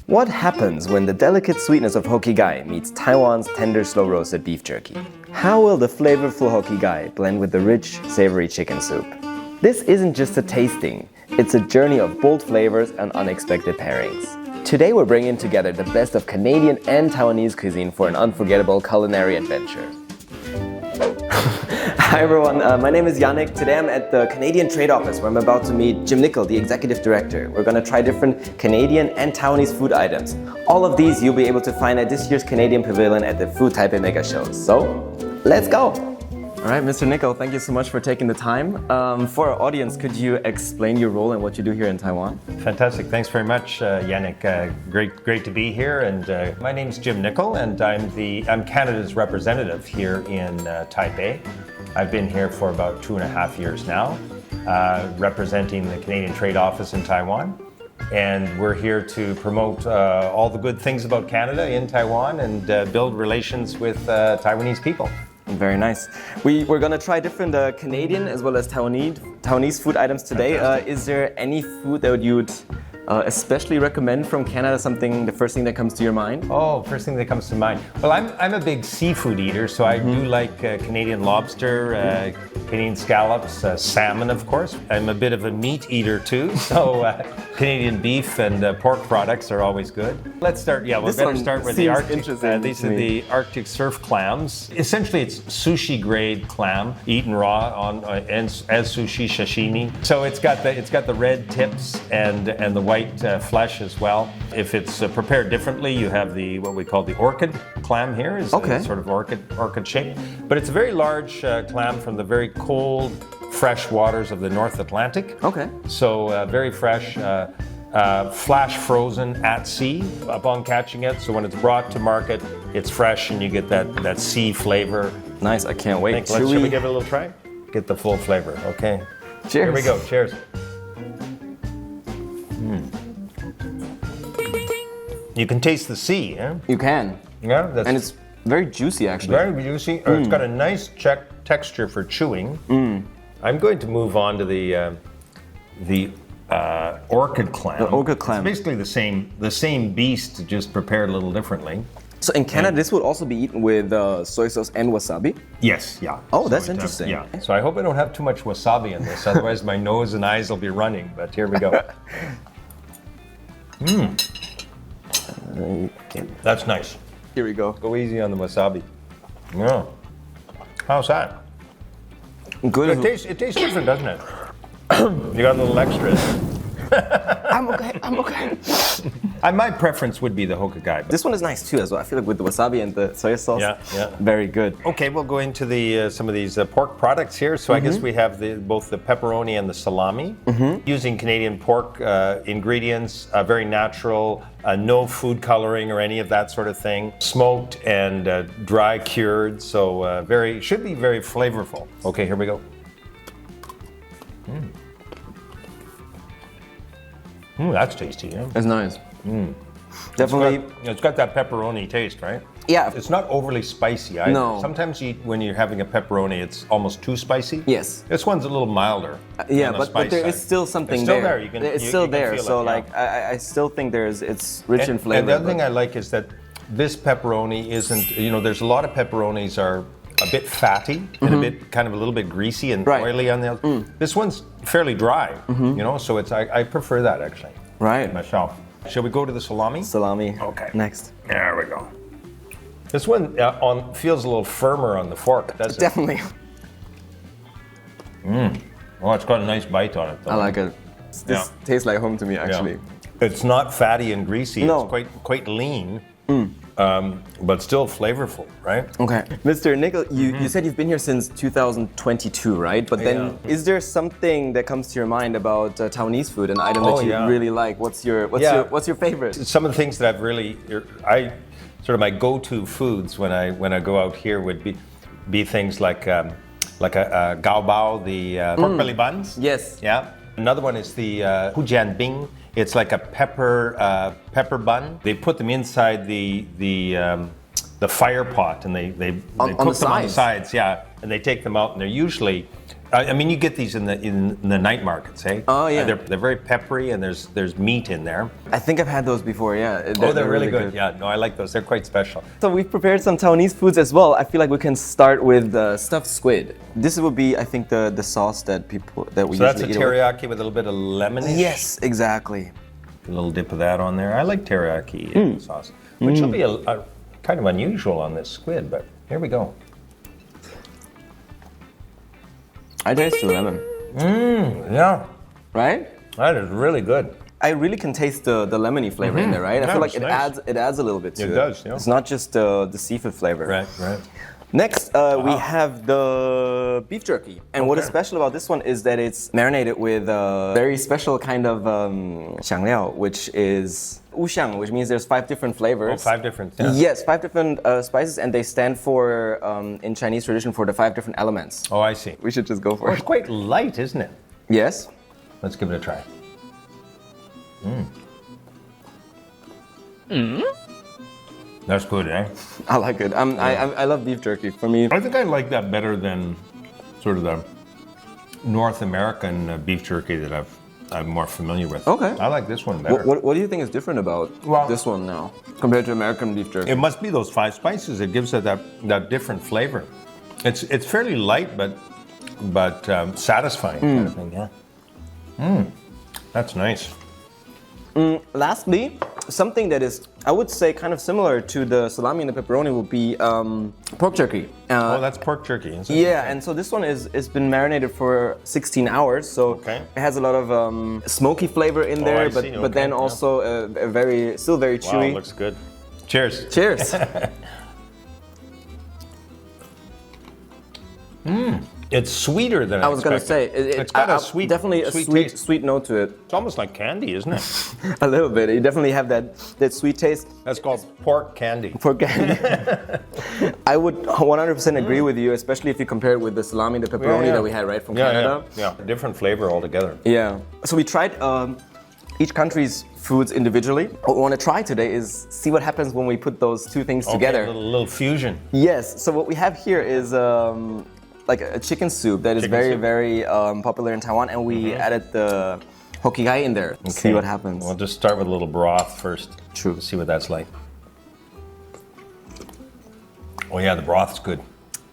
What happens when the delicate sweetness of Hokkigai meets Taiwan's tender slow-roasted beef jerky? How will the flavorful Hokkigai blend with the rich, savory chicken soup? This isn't just a tasting, it's a journey of bold flavors and unexpected pairings. Today we're bringing together the best of Canadian and Taiwanese cuisine for an unforgettable culinary adventure. Hi everyone, my name is Janik. Today I'm at the Canadian Trade Office where I'm about to meet Jim Nickel, the Executive Director. We're going to try different Canadian and Taiwanese food items. All of these you'll be able to find at this year's Canadian Pavilion at the Food Taipei Mega Show. So, let's go! Alright, Mr. Nickel, thank you so much for taking the time. For our audience, could you explain your role and what you do here in Taiwan? Fantastic, thanks very much, Janik. Great to be here. And my name's Jim Nickel, and I'm Canada's representative here in Taipei. I've been here for about 2.5 years now, representing the Canadian Trade Office in Taiwan. And we're here to promote all the good things about Canada in Taiwan and build relations with Taiwanese people. Very nice. We're going to try different Canadian as well as Taiwanese food items today. Is there any food that you'd especially recommend from Canada, the first thing that comes to your mind? Oh, first thing that comes to mind. Well, I'm a big seafood eater, so I do like Canadian lobster, Canadian scallops, salmon, of course. I'm a bit of a meat eater too, so Canadian beef and pork products are always good. Let's start, we'll better start with the Arctic. These are the Arctic surf clams. Essentially, it's sushi grade clam, eaten raw as sushi sashimi. So it's got the red tips and the white flesh as well. If it's prepared differently, you have what we call the orchid clam here, is sort of orchid shape. But it's a very large clam from the very cold, fresh waters of the North Atlantic. Okay. So very fresh, flash frozen at sea upon catching it. So when it's brought to market, it's fresh and you get that sea flavor. Nice, I can't wait. Should we give it a little try? Get the full flavor, okay. Cheers. Here we go, cheers. You can taste the sea, eh? You can. Yeah, and it's very juicy, actually. Very juicy. It's got a nice texture for chewing. I'm going to move on to the orchid clam. The orchid clam. It's basically the same beast, just prepared a little differently. So in Canada, this would also be eaten with soy sauce and wasabi? Yes, yeah. Oh, that's interesting. Yeah. So I hope I don't have too much wasabi in this, otherwise my nose and eyes will be running. But here we go. That's nice. Here we go. Go easy on the wasabi. Yeah. How's that? Good. It tastes different, doesn't it? You got a little extra. I'm okay. My preference would be the Hokkigai. This one is nice too as well. I feel like with the wasabi and the soy sauce, very good. Okay, we'll go into some of these pork products here. So I guess we have both the pepperoni and the salami. Using Canadian pork ingredients, very natural, no food coloring or any of that sort of thing. Smoked and dry cured, so should be very flavorful. Okay, here we go. That's tasty, yeah. It's nice. Definitely. It's got that pepperoni taste, right? Yeah. It's not overly spicy either. No. Sometimes when you're having a pepperoni, it's almost too spicy. Yes. This one's a little milder. But there is still something there. It's still there. So I still think it's rich in flavor. And the other thing I like is that this pepperoni isn't, there's a lot of pepperonis are a bit fatty and a little bit greasy and oily on the outside. This one's fairly dry, so I prefer that actually. Right. Myself. Shall we go to the salami? Salami. Okay. Next. There we go. This one feels a little firmer on the fork, doesn't it? Definitely. Oh, it's got a nice bite on it though. I like it. This tastes like home to me actually. Yeah. It's not fatty and greasy. No. It's quite lean. But still flavorful, right? Okay. Mr. Nickel, you said you've been here since 2022, right? But then is there something that comes to your mind about Taiwanese food, an item that you really like? What's your favorite? Some of the things that my go-to foods when I go out here would be things like a gao bao, the pork belly buns. Yes. Yeah. Another one is the hujian bing. It's like a pepper bun. They put them inside the fire pot and they cook them on the sides, and they take them out and they're usually I mean, you get these in the night markets, eh? Oh, yeah. They're very peppery, and there's meat in there. I think I've had those before, yeah. They're really good. Yeah, no, I like those. They're quite special. So we've prepared some Taiwanese foods as well. I feel like we can start with stuffed squid. This would be, I think, the sauce that we So usually that's a eat teriyaki with a little bit of lemonish. Yes, exactly. A little dip of that on there. I like teriyaki sauce, which will be a kind of unusual on this squid, but here we go. I taste the lemon. Yeah, Right? that is really good. I really can taste the lemony flavor in there, right? I Yeah, feel like it's nice. it adds a little bit to it. It does, yeah. It's not just the seafood flavor. Right. Next, we have the beef jerky. And what is special about this one is that it's marinated with a very special kind of 香料, which is 五香, which means there's 5 different flavors. 5 different. Yeah. Yes, 5 different spices, and they stand for, in Chinese tradition, for the 5 different elements. Oh, I see. We should just go for Oh, it. it's quite light, isn't it? Yes. Let's give it a try. That's good, eh? I like it. I love beef jerky. For me, I think I like that better than sort of the North American beef jerky that I'm more familiar with. Okay. I like this one better. what do you think is different about this one now compared to American beef jerky? It must be those 5 spices. It gives it that different flavor. It's fairly light, but satisfying kind of thing. Yeah. That's nice. Lastly, something that is, I would say, kind of similar to the salami and the pepperoni would be pork jerky. Oh, that's pork jerky, isn't it? Yeah, and so this one is been marinated for 16 hours, so Okay. it has a lot of smoky flavor in there, I but see. but then Okay, also still very Wow, chewy. looks good. Cheers. Cheers. It's sweeter than I was gonna say It's got a sweet, definitely a taste. sweet note to it. It's almost like candy, isn't it? A little bit. You definitely have that sweet taste. That's called pork candy. Pork candy. I would 100% agree with you, especially if you compare it with the salami and the pepperoni that we had right from Canada. Yeah. Different flavor altogether. Yeah. So we tried each country's foods individually. What we want to try today is see what happens when we put those 2 things together. Okay, a little fusion. Yes. So what we have here is like a chicken soup that is very popular in Taiwan, and we added the Hokkigai in there. Okay. See what happens. We'll just start with a little broth first. True. To see what that's like. Oh yeah, the broth's good.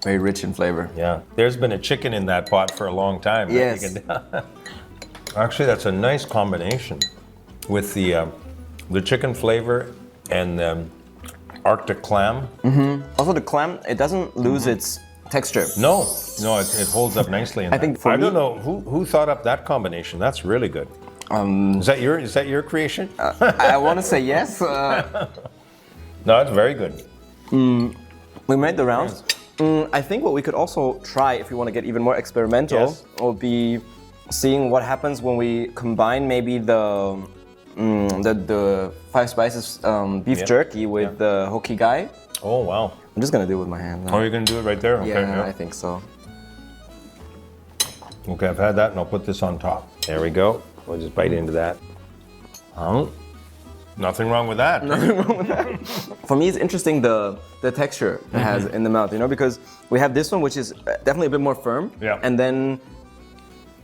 Very rich in flavor. Yeah. There's been a chicken in that pot for a long time. Yes. Actually, that's a nice combination with the chicken flavor and Arctic clam. Also, the clam, it doesn't lose its texture. No, it holds up nicely. I think for I me- don't know who thought up that combination. That's really good. Is that your creation? I want to say yes. No, it's very good. We made the rounds. I think what we could also try, if we want to get even more experimental, Yes. would be seeing what happens when we combine maybe the 5 spices beef jerky with the Hokkigai. Oh wow. I'm just gonna do it with my hand now. Oh, you're gonna do it right there? Okay. Yeah, I think so. Okay, I've had that, and I'll put this on top. There we go. We'll just bite into that. Oh, nothing wrong with that. For me, it's interesting the texture it has in the mouth, because we have this one, which is definitely a bit more firm. Yeah. And then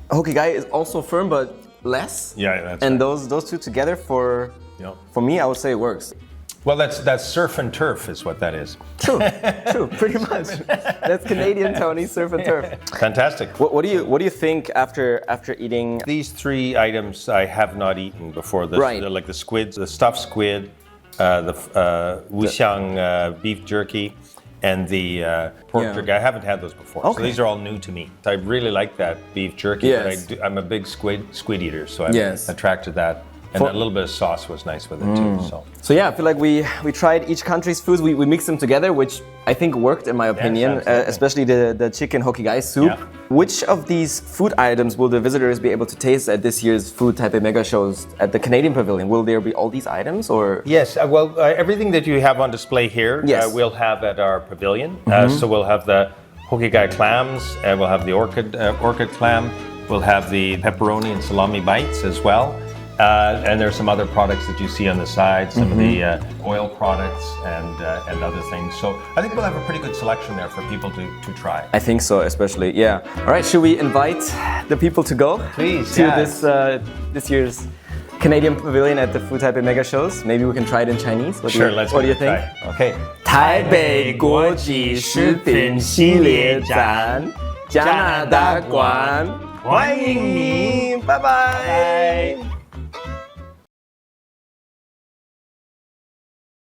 Hokkigai is also firm, but less. Yeah, that's And right. those 2 together, for me, I would say it works. Well, that's surf and turf is what that is. True, pretty much. That's Canadian Taiwanese surf and turf. Fantastic. What do you think after eating? These 3 items I have not eaten before. Right. Like the squids, the stuffed squid, the wuxiang beef jerky, and the pork jerky. I haven't had those before. Okay. So these are all new to me. I really like that beef jerky. Yes. But I'm a big squid eater, so I'm Yes. attracted to that. And a little bit of sauce was nice with it too. So yeah, I feel like we tried each country's foods. We mixed them together, which I think worked in my opinion, absolutely. especially the chicken Hokkigai soup. Yeah. Which of these food items will the visitors be able to taste at this year's Food Taipei Mega Shows at the Canadian Pavilion? Will there be all these items, or? Yes, everything that you have on display here, Yes. we'll have at our pavilion. So we'll have the Hokkigai clams, and we'll have the orchid clam. We'll have the pepperoni and salami bites as well. And there's some other products that you see on the side, some of the oil products and other things. So I think we'll have a pretty good selection there for people to try. I think so, especially, yeah. All right, should we invite the people to go? Please, to yeah. this year's Canadian Pavilion at the Food Taipei Mega Shows. Maybe we can try it in Chinese. What do you think? Okay. 台北国际食品系列展，加拿大馆，欢迎你，拜拜。